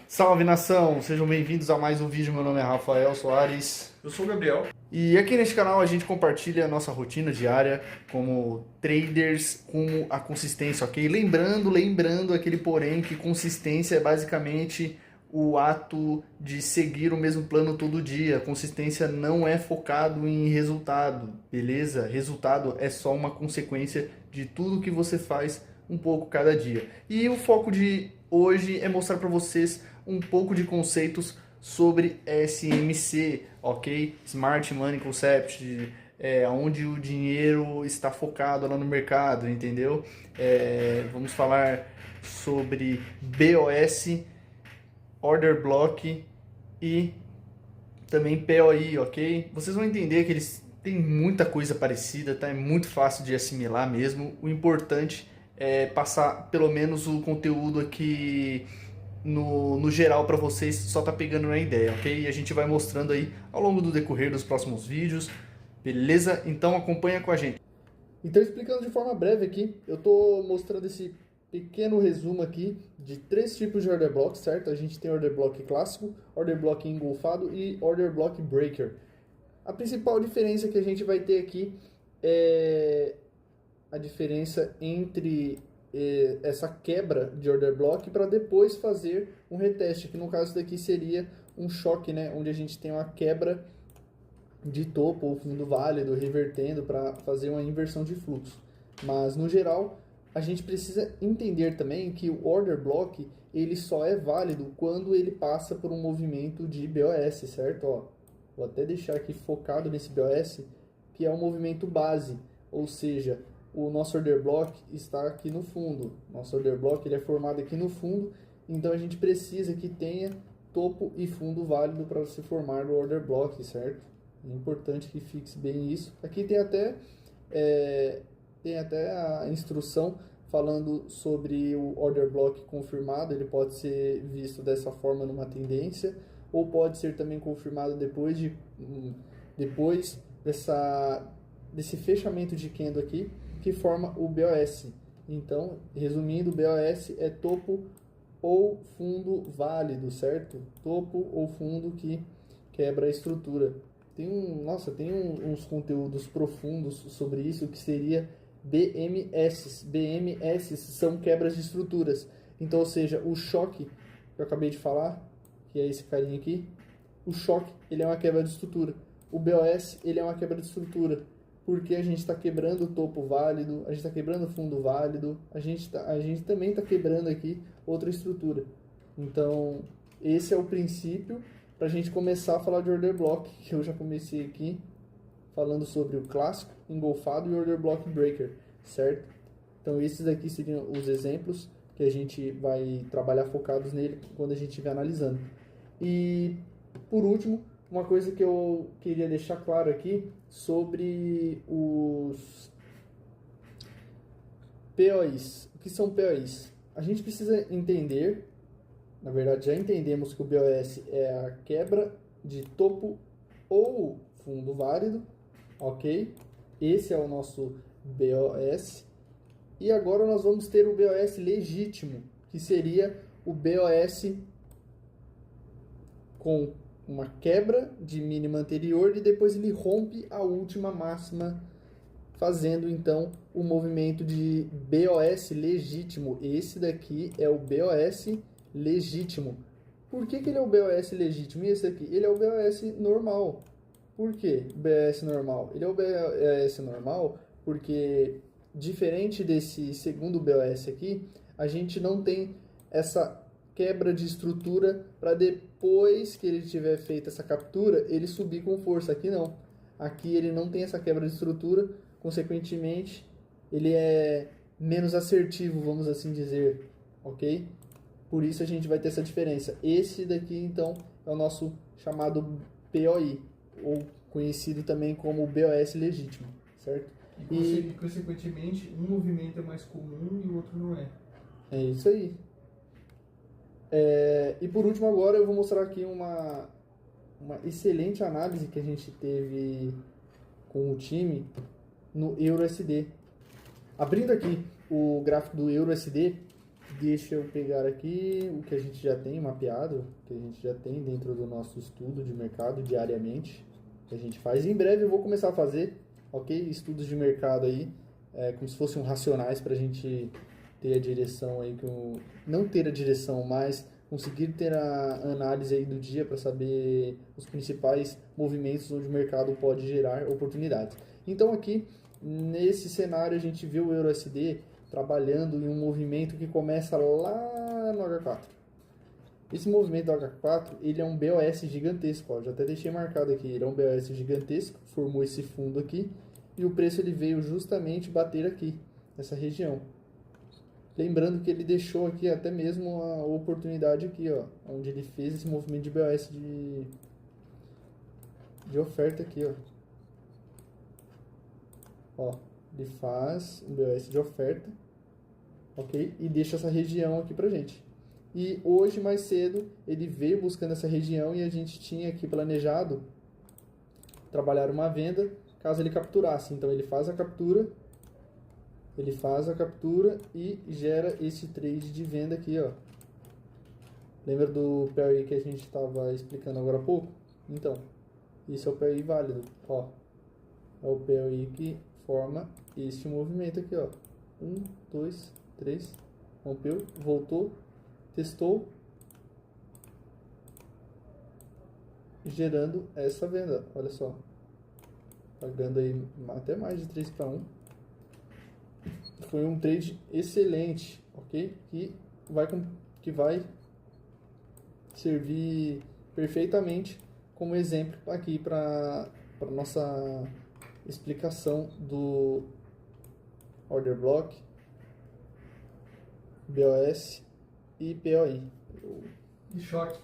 Salve nação, sejam bem-vindos a mais um vídeo. Meu nome é Rafael Soares. Eu sou o Gabriel. E aqui neste canal a gente compartilha a nossa rotina diária como traders, como a consistência, ok? Lembrando aquele porém que consistência é basicamente o ato de seguir o mesmo plano todo dia. Consistência não é focado em resultado, beleza? Resultado é só uma consequência de tudo que você faz um pouco cada dia. E o foco de hoje é mostrar para vocês um pouco de conceitos sobre SMC, ok? Smart Money Concept, onde o dinheiro está focado lá no mercado, entendeu? Vamos falar sobre BOS, Order Block e também POI, ok? Vocês vão entender que eles têm muita coisa parecida, tá? É muito fácil de assimilar mesmo. O importante é passar pelo menos o conteúdo aqui no geral para vocês, só tá pegando na ideia, ok? E a gente vai mostrando aí ao longo do decorrer dos próximos vídeos, beleza? Então acompanha com a gente. Então, explicando de forma breve aqui, eu tô mostrando esse pequeno resumo aqui de 3 tipos de order block, certo? A gente tem order block clássico, order block engolfado e order block breaker. A principal diferença que a gente vai ter aqui é a diferença entre essa quebra de order block para depois fazer um reteste, que no caso daqui seria um choque, né, onde a gente tem uma quebra de topo ou fundo válido revertendo para fazer uma inversão de fluxo. Mas no geral, a gente precisa entender também que o order block ele só é válido quando ele passa por um movimento de BOS, certo? Ó, vou até deixar aqui focado nesse BOS, que é um movimento base, ou seja, o nosso order block está aqui no fundo. Nosso order block ele é formado aqui no fundo, então a gente precisa que tenha topo e fundo válido para se formar o order block, certo? É importante que fixe bem isso. Aqui tem até a instrução falando sobre o order block confirmado. Ele pode ser visto dessa forma numa tendência, ou pode ser também confirmado depois desse fechamento de candle aqui, que forma o BOS. Então, resumindo, o BOS é topo ou fundo válido, certo? Topo ou fundo que quebra a estrutura. Tem uns conteúdos profundos sobre isso, que seria BMS. BMS são quebras de estruturas. Então, ou seja, o choque que eu acabei de falar, que é esse carinha aqui, o choque ele é uma quebra de estrutura. O BOS ele é uma quebra de estrutura, porque a gente está quebrando o topo válido, a gente está quebrando o fundo válido, a gente também está quebrando aqui outra estrutura. Então, esse é o princípio para a gente começar a falar de order block, que eu já comecei aqui falando sobre o clássico, engolfado e order block breaker, certo? Então, esses aqui seriam os exemplos que a gente vai trabalhar focados nele quando a gente estiver analisando. E, por último, uma coisa que eu queria deixar claro aqui sobre os POIs. O que são POIs? A gente precisa entender, na verdade já entendemos que o BOS é a quebra de topo ou fundo válido, ok? Esse é o nosso BOS. E agora nós vamos ter o BOS legítimo, que seria o BOS com uma quebra de mínima anterior e depois ele rompe a última máxima, fazendo então o movimento de BOS legítimo. Esse daqui é o BOS legítimo. Por que ele é o BOS legítimo? E esse aqui? Ele é o BOS normal. Por que BOS normal? Ele é o BOS normal porque, diferente desse segundo BOS aqui, a gente não tem essa quebra de estrutura para depois que ele tiver feito essa captura, ele subir com força. Aqui não. Aqui ele não tem essa quebra de estrutura, consequentemente, ele é menos assertivo, vamos assim dizer, ok? Por isso a gente vai ter essa diferença. Esse daqui, então, é o nosso chamado POI, ou conhecido também como BOS legítimo, certo? E, consequentemente, um movimento é mais comum e o outro não é. É isso aí. E por último agora eu vou mostrar aqui uma excelente análise que a gente teve com o time no EURUSD. Abrindo aqui o gráfico do EURUSD, Deixa eu pegar aqui o que a gente já tem mapeado, que a gente já tem dentro do nosso estudo de mercado diariamente, que a gente faz. Em breve eu vou começar a fazer, ok? Estudos de mercado aí, como se fossem racionais para a gente ter a direção aí, não ter a direção, mas conseguir ter a análise aí do dia para saber os principais movimentos onde o mercado pode gerar oportunidades. Então aqui, nesse cenário, a gente vê o EURUSD trabalhando em um movimento que começa lá no H4. Esse movimento do H4, ele é um BOS gigantesco, ó, já até deixei marcado aqui, ele é um BOS gigantesco, formou esse fundo aqui, e o preço ele veio justamente bater aqui, nessa região. Lembrando que ele deixou aqui até mesmo a oportunidade aqui, ó, onde ele fez esse movimento de BOS de oferta aqui, ó. Ó, ele faz um BOS de oferta, ok? E deixa essa região aqui pra gente. E hoje, mais cedo, ele veio buscando essa região e a gente tinha aqui planejado trabalhar uma venda caso ele capturasse. Então ele faz a captura e gera esse trade de venda aqui, ó. Lembra do PRI que a gente estava explicando agora há pouco? Então, esse é o PRI válido, ó. É o PRI que forma este movimento aqui, ó. 1, 2, 3, rompeu, voltou, testou, gerando essa venda, olha só. Pagando aí até mais de 3 para 1. Foi um trade excelente, ok? Que vai servir perfeitamente como exemplo aqui para nossa explicação do Order Block, BOS e POI. E short.